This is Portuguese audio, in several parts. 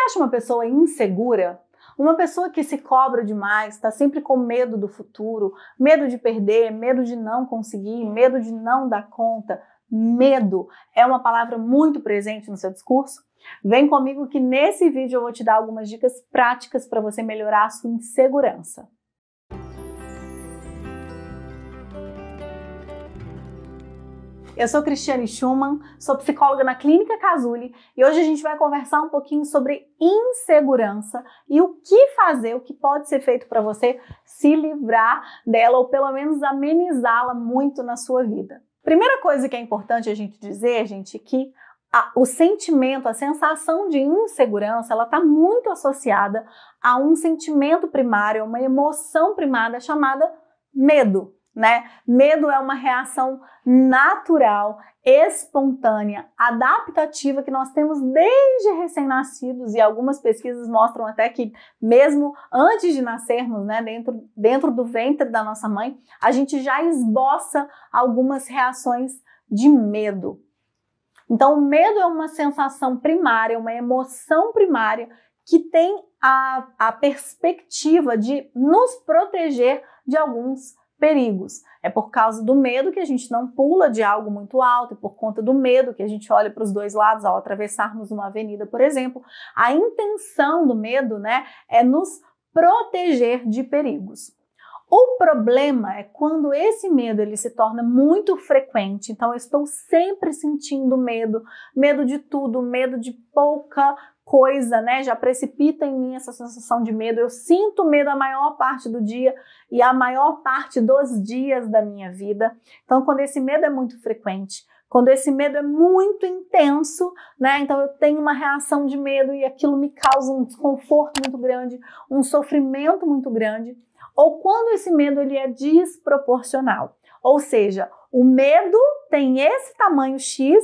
acha uma pessoa insegura? Uma pessoa que se cobra demais, está sempre com medo do futuro, medo de perder, medo de não conseguir, medo de não dar conta. Medo é uma palavra muito presente no seu discurso? Vem comigo que nesse vídeo eu vou te dar algumas dicas práticas para você melhorar a sua insegurança. Eu sou Cristiane Schumann, sou psicóloga na Clínica Casuly e hoje a gente vai conversar um pouquinho sobre insegurança e o que fazer, o que pode ser feito para você se livrar dela ou pelo menos amenizá-la muito na sua vida. Primeira coisa que é importante a gente dizer, gente, é que o sentimento, a sensação de insegurança, ela está muito associada a um sentimento primário, uma emoção primária chamada medo. Medo é uma reação natural, espontânea, adaptativa que nós temos desde recém-nascidos e algumas pesquisas mostram até que mesmo antes de nascermos, dentro do ventre da nossa mãe, a gente já esboça algumas reações de medo. Então, o medo é uma sensação primária, uma emoção primária que tem a perspectiva de nos proteger de alguns perigos. É por causa do medo que a gente não pula de algo muito alto, e por conta do medo que a gente olha para os dois lados ao atravessarmos uma avenida, por exemplo. A intenção do medo, é nos proteger de perigos. O problema é quando esse medo ele se torna muito frequente, então eu estou sempre sentindo medo, medo de tudo, medo de pouca coisa, já precipita em mim essa sensação de medo, eu sinto medo a maior parte do dia e a maior parte dos dias da minha vida. Então, quando esse medo é muito frequente, quando esse medo é muito intenso, então eu tenho uma reação de medo e aquilo me causa um desconforto muito grande, um sofrimento muito grande, ou quando esse medo ele é desproporcional, ou seja, o medo tem esse tamanho X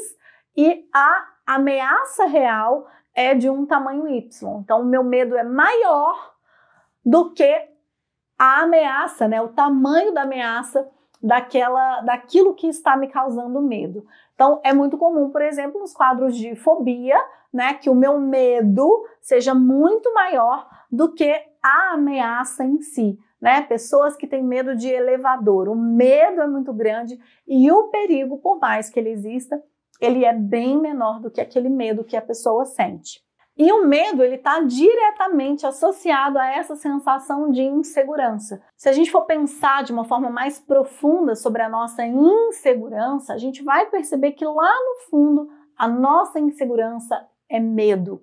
e a ameaça real é de um tamanho Y. Então, o meu medo é maior do que a ameaça, o tamanho da ameaça daquilo que está me causando medo. Então, é muito comum, por exemplo, nos quadros de fobia, que o meu medo seja muito maior do que a ameaça em si. Pessoas que têm medo de elevador, o medo é muito grande e o perigo, por mais que ele exista, ele é bem menor do que aquele medo que a pessoa sente. E o medo, ele está diretamente associado a essa sensação de insegurança. Se a gente for pensar de uma forma mais profunda sobre a nossa insegurança, a gente vai perceber que lá no fundo, a nossa insegurança é medo.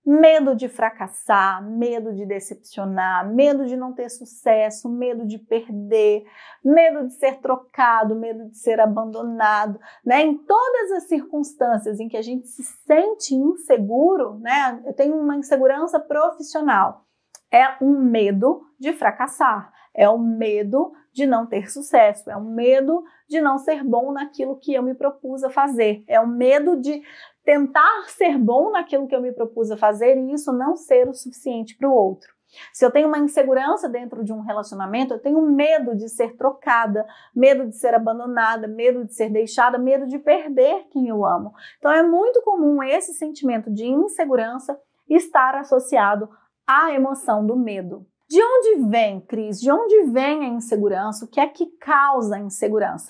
Medo de fracassar, medo de decepcionar, medo de não ter sucesso, medo de perder, medo de ser trocado, medo de ser abandonado, Em todas as circunstâncias em que a gente se sente inseguro, eu tenho uma insegurança profissional, é um medo de fracassar, é um medo de não ter sucesso, é um medo de não ser bom naquilo que eu me propus a fazer, é um medo de tentar ser bom naquilo que eu me propus a fazer e isso não ser o suficiente para o outro. Se eu tenho uma insegurança dentro de um relacionamento, eu tenho medo de ser trocada, medo de ser abandonada, medo de ser deixada, medo de perder quem eu amo. Então é muito comum esse sentimento de insegurança estar associado à emoção do medo. De onde vem, Cris? De onde vem a insegurança? O que é que causa a insegurança?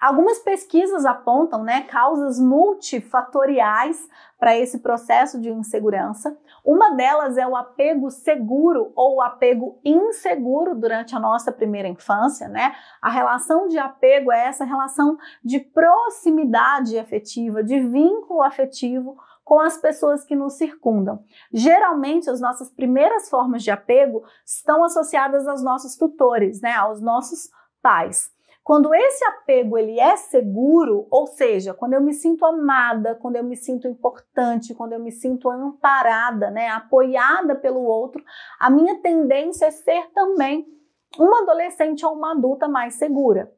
Algumas pesquisas apontam causas multifatoriais para esse processo de insegurança. Uma delas é o apego seguro ou o apego inseguro durante a nossa primeira infância. A relação de apego é essa relação de proximidade afetiva, de vínculo afetivo com as pessoas que nos circundam. Geralmente, as nossas primeiras formas de apego estão associadas aos nossos tutores, aos nossos pais. Quando esse apego ele é seguro, ou seja, quando eu me sinto amada, quando eu me sinto importante, quando eu me sinto amparada, apoiada pelo outro, a minha tendência é ser também uma adolescente ou uma adulta mais segura.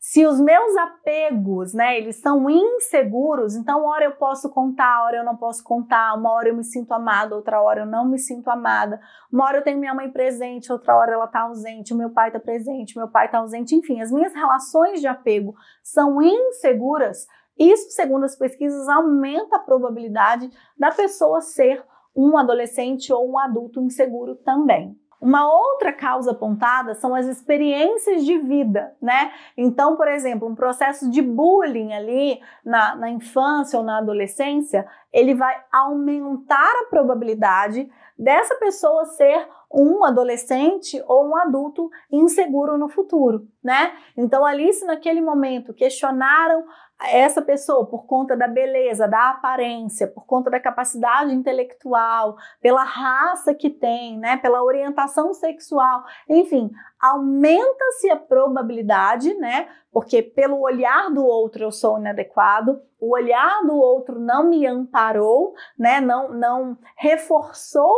Se os meus apegos, eles são inseguros, então uma hora eu posso contar, uma hora eu não posso contar, uma hora eu me sinto amada, outra hora eu não me sinto amada, uma hora eu tenho minha mãe presente, outra hora ela está ausente, o meu pai está presente, o meu pai está ausente, enfim, as minhas relações de apego são inseguras, isso, segundo as pesquisas, aumenta a probabilidade da pessoa ser um adolescente ou um adulto inseguro também. Uma outra causa apontada são as experiências de vida, né? Então, por exemplo, um processo de bullying ali na infância ou na adolescência, ele vai aumentar a probabilidade dessa pessoa ser um adolescente ou um adulto inseguro no futuro, né? Então, ali, se naquele momento questionaram essa pessoa por conta da beleza, da aparência, por conta da capacidade intelectual, pela raça que tem, né, pela orientação sexual, enfim, aumenta-se a probabilidade, né, porque pelo olhar do outro eu sou inadequado, o olhar do outro não me amparou, né, não reforçou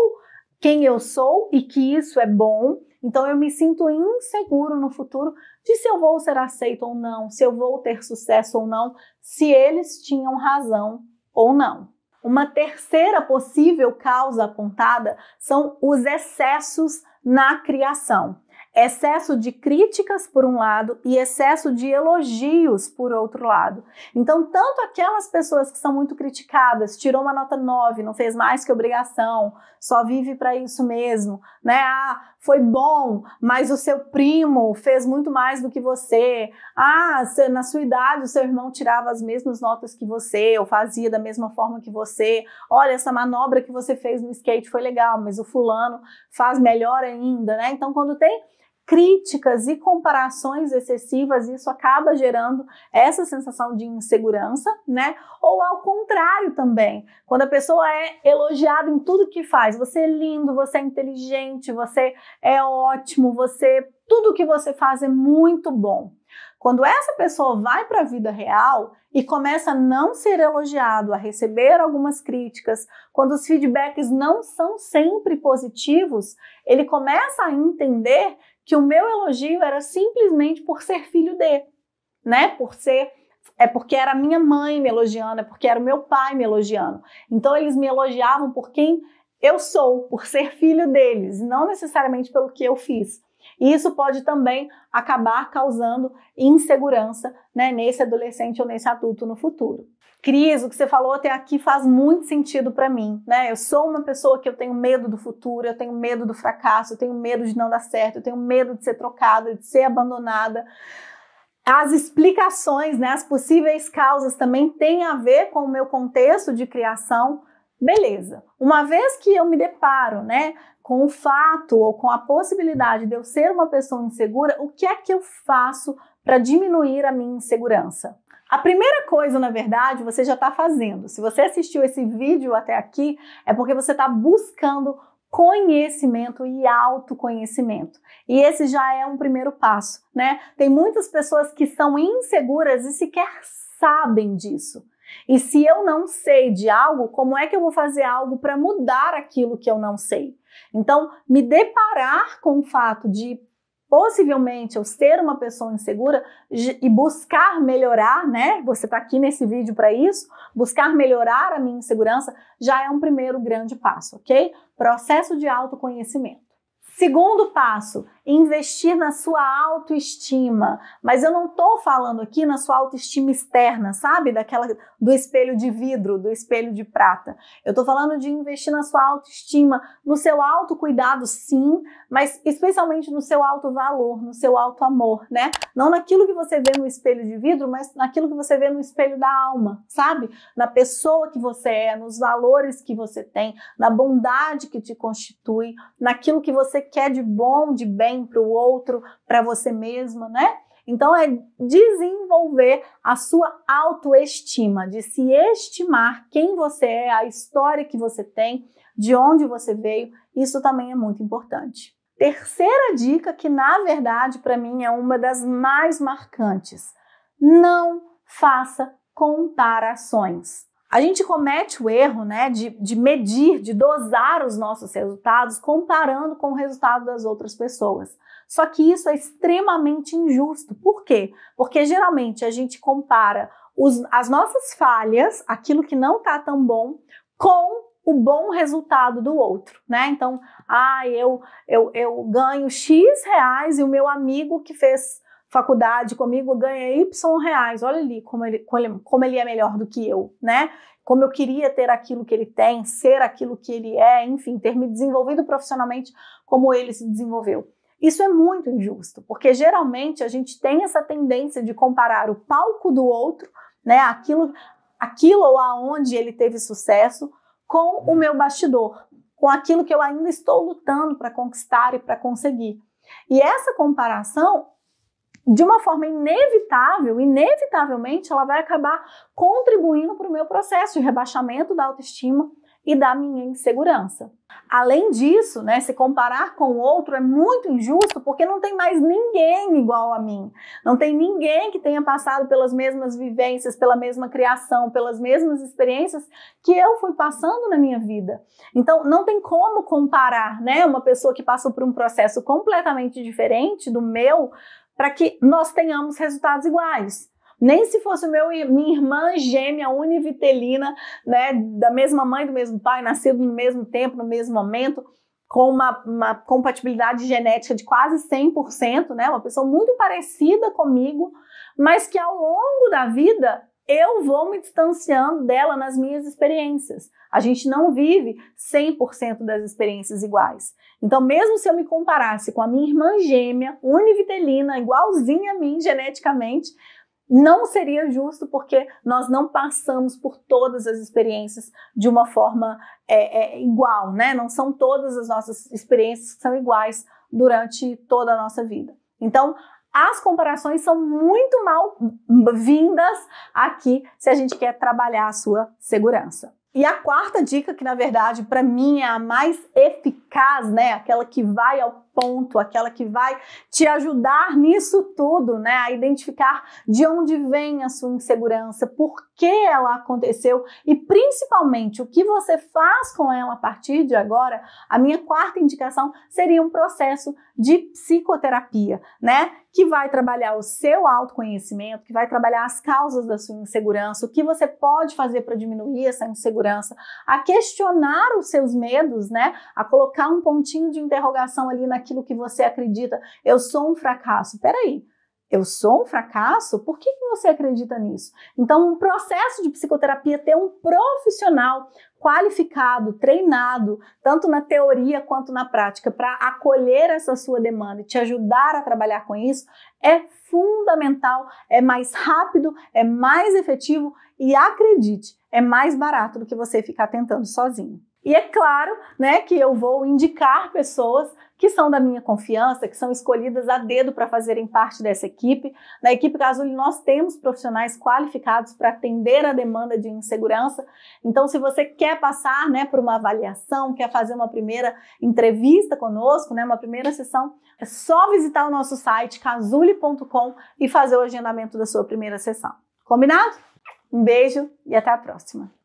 quem eu sou e que isso é bom. Então eu me sinto inseguro no futuro de se eu vou ser aceito ou não, se eu vou ter sucesso ou não, se eles tinham razão ou não. Uma terceira possível causa apontada são os excessos na criação. Excesso de críticas por um lado e excesso de elogios por outro lado. Então, tanto aquelas pessoas que são muito criticadas, tirou uma nota 9, não fez mais que obrigação, só vive para isso mesmo, né? Ah, foi bom, mas o seu primo fez muito mais do que você. Ah, na sua idade o seu irmão tirava as mesmas notas que você, ou fazia da mesma forma que você. Olha, essa manobra que você fez no skate foi legal, mas o fulano faz melhor ainda, né? Então, quando tem críticas e comparações excessivas, isso acaba gerando essa sensação de insegurança, né? Ou ao contrário também, quando a pessoa é elogiada em tudo que faz, você é lindo, você é inteligente, você é ótimo, tudo que você faz é muito bom. Quando essa pessoa vai para a vida real e começa a não ser elogiado, a receber algumas críticas, quando os feedbacks não são sempre positivos, ele começa a entender que o meu elogio era simplesmente por ser filho de, né? Porque era minha mãe me elogiando, é porque era o meu pai me elogiando. Então eles me elogiavam por quem eu sou, por ser filho deles, não necessariamente pelo que eu fiz. E isso pode também acabar causando insegurança, né, nesse adolescente ou nesse adulto no futuro. Cris, o que você falou até aqui faz muito sentido para mim, né? Eu sou uma pessoa que eu tenho medo do futuro, eu tenho medo do fracasso, eu tenho medo de não dar certo, eu tenho medo de ser trocada, de ser abandonada. As explicações, né, as possíveis causas também têm a ver com o meu contexto de criação. Beleza. Uma vez que eu me deparo, né, com o fato ou com a possibilidade de eu ser uma pessoa insegura, o que é que eu faço para diminuir a minha insegurança? A primeira coisa, na verdade, você já está fazendo. Se você assistiu esse vídeo até aqui, é porque você está buscando conhecimento e autoconhecimento. E esse já é um primeiro passo, né? Tem muitas pessoas que são inseguras e sequer sabem disso. E se eu não sei de algo, como é que eu vou fazer algo para mudar aquilo que eu não sei? Então, me deparar com o fato de possivelmente eu ser uma pessoa insegura e buscar melhorar, né? Você está aqui nesse vídeo para isso, buscar melhorar a minha insegurança já é um primeiro grande passo, ok? Processo de autoconhecimento. Segundo passo, investir na sua autoestima. Mas eu não estou falando aqui na sua autoestima externa, sabe? Do espelho de vidro, do espelho de prata. Eu estou falando de investir na sua autoestima, no seu autocuidado, sim, mas especialmente no seu autovalor, no seu autoamor, né? Não naquilo que você vê no espelho de vidro, mas naquilo que você vê no espelho da alma, sabe? Na pessoa que você é, nos valores que você tem, na bondade que te constitui, naquilo que você quer de bom, de bem para o outro, para você mesma, né? Então é desenvolver a sua autoestima, de se estimar quem você é, a história que você tem, de onde você veio, isso também é muito importante. Terceira dica, que na verdade para mim é uma das mais marcantes: não faça comparações. A gente comete o erro, né, de medir, de dosar os nossos resultados comparando com o resultado das outras pessoas. Só que isso é extremamente injusto. Por quê? Porque geralmente a gente compara as nossas falhas, aquilo que não está tão bom, com o bom resultado do outro, né? Então, eu ganho X reais e o meu amigo que fez faculdade comigo ganha Y reais, olha ali como ele é melhor do que eu, né? como eu queria ter aquilo que ele tem, ser aquilo que ele é, enfim, ter me desenvolvido profissionalmente como ele se desenvolveu. Isso é muito injusto, porque geralmente a gente tem essa tendência de comparar o palco do outro, né, aquilo ou aonde ele teve sucesso, com o meu bastidor, com aquilo que eu ainda estou lutando para conquistar e para conseguir. E essa comparação, de uma forma inevitavelmente, ela vai acabar contribuindo para o meu processo de rebaixamento da autoestima e da minha insegurança. Além disso, né, se comparar com o outro é muito injusto porque não tem mais ninguém igual a mim. Não tem ninguém que tenha passado pelas mesmas vivências, pela mesma criação, pelas mesmas experiências que eu fui passando na minha vida. Então, não tem como comparar, né, uma pessoa que passou por um processo completamente diferente do meu para que nós tenhamos resultados iguais. Nem se fosse minha irmã gêmea univitelina, né, da mesma mãe, do mesmo pai, nascido no mesmo tempo, no mesmo momento, com uma compatibilidade genética de quase 100%, né, uma pessoa muito parecida comigo, mas que ao longo da vida eu vou me distanciando dela nas minhas experiências. A gente não vive 100% das experiências iguais. Então, mesmo se eu me comparasse com a minha irmã gêmea univitelina, igualzinha a mim geneticamente, não seria justo porque nós não passamos por todas as experiências de uma forma igual, né? Não são todas as nossas experiências que são iguais durante toda a nossa vida. Então, as comparações são muito mal-vindas aqui se a gente quer trabalhar a sua segurança. E a quarta dica, que na verdade para mim é a mais eficaz, né? Aquela que vai ao ponto, aquela que vai te ajudar nisso tudo, né? A identificar de onde vem a sua insegurança, por que ela aconteceu e principalmente o que você faz com ela a partir de agora. A minha quarta indicação seria um processo de psicoterapia, né? Que vai trabalhar o seu autoconhecimento, que vai trabalhar as causas da sua insegurança, o que você pode fazer para diminuir essa insegurança, a questionar os seus medos, né? A colocar um pontinho de interrogação ali naquilo que você acredita. Eu sou um fracasso. Peraí, eu sou um fracasso? Por que você acredita nisso? Então, um processo de psicoterapia, ter um profissional qualificado, treinado, tanto na teoria quanto na prática, para acolher essa sua demanda e te ajudar a trabalhar com isso, é fundamental, é mais rápido, é mais efetivo e, acredite, é mais barato do que você ficar tentando sozinho. E é claro, né, que eu vou indicar pessoas que são da minha confiança, que são escolhidas a dedo para fazerem parte dessa equipe. Na equipe Cazuli nós temos profissionais qualificados para atender a demanda de insegurança. Então, se você quer passar, né, por uma avaliação, quer fazer uma primeira entrevista conosco, né, uma primeira sessão, é só visitar o nosso site cazuli.com e fazer o agendamento da sua primeira sessão. Combinado? Um beijo e até a próxima!